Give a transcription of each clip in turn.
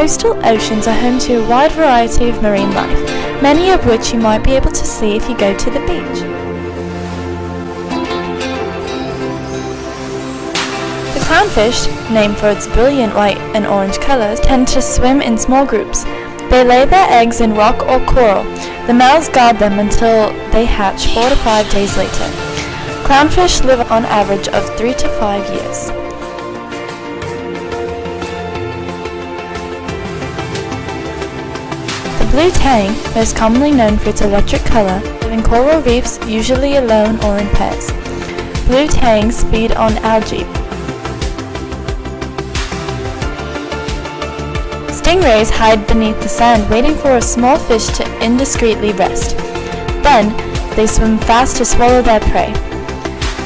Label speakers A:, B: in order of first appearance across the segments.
A: Coastal oceans are home to a wide variety of marine life, many of which you might be able to see if you go to the beach. The clownfish, named for its brilliant white and orange colors, tend to swim in small groups. They lay their eggs in rock or coral. The males guard them until they hatch 4 to 5 days later. Clownfish live on average of 3 to 5 years. The blue tang, most commonly known for its electric color, live in coral reefs, usually alone or in pairs. Blue tangs feed on algae. Stingrays hide beneath the sand, waiting for a small fish to indiscreetly rest. Then, they swim fast to swallow their prey.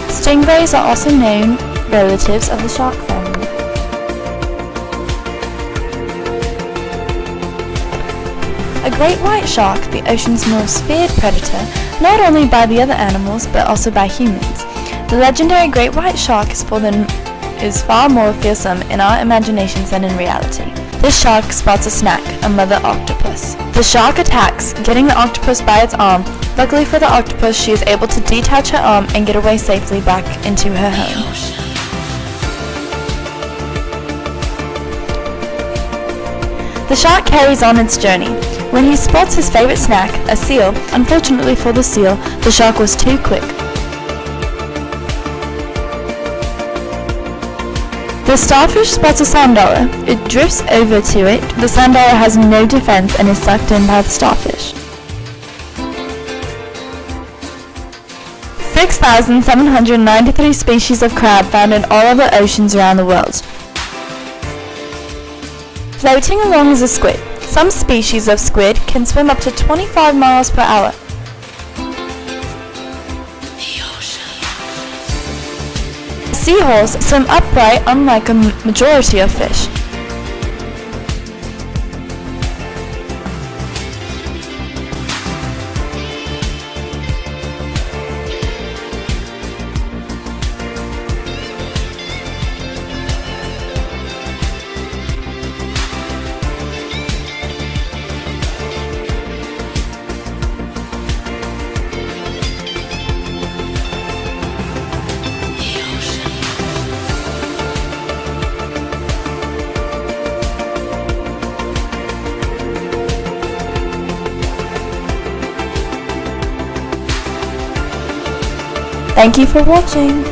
A: Stingrays are also known relatives of the shark family. A great white shark, the ocean's most feared predator, not only by the other animals but also by humans. The legendary great white shark is far more fearsome in our imaginations than in reality. This shark spots a snack, a mother octopus. The shark attacks, getting the octopus by its arm. Luckily for the octopus, she is able to detach her arm and get away safely back into her home. The shark carries on its journey. When he spots his favorite snack, a seal, unfortunately for the seal, the shark was too quick. The starfish spots a sand dollar. It drifts over to it. The sand dollar has no defense and is sucked in by the starfish. 6,793 species of crab found in all of the oceans around the world. Floating along is a squid. Some species of squid can swim up to 25 miles per hour. Seahorse swim upright unlike a majority of fish. Thank you for watching.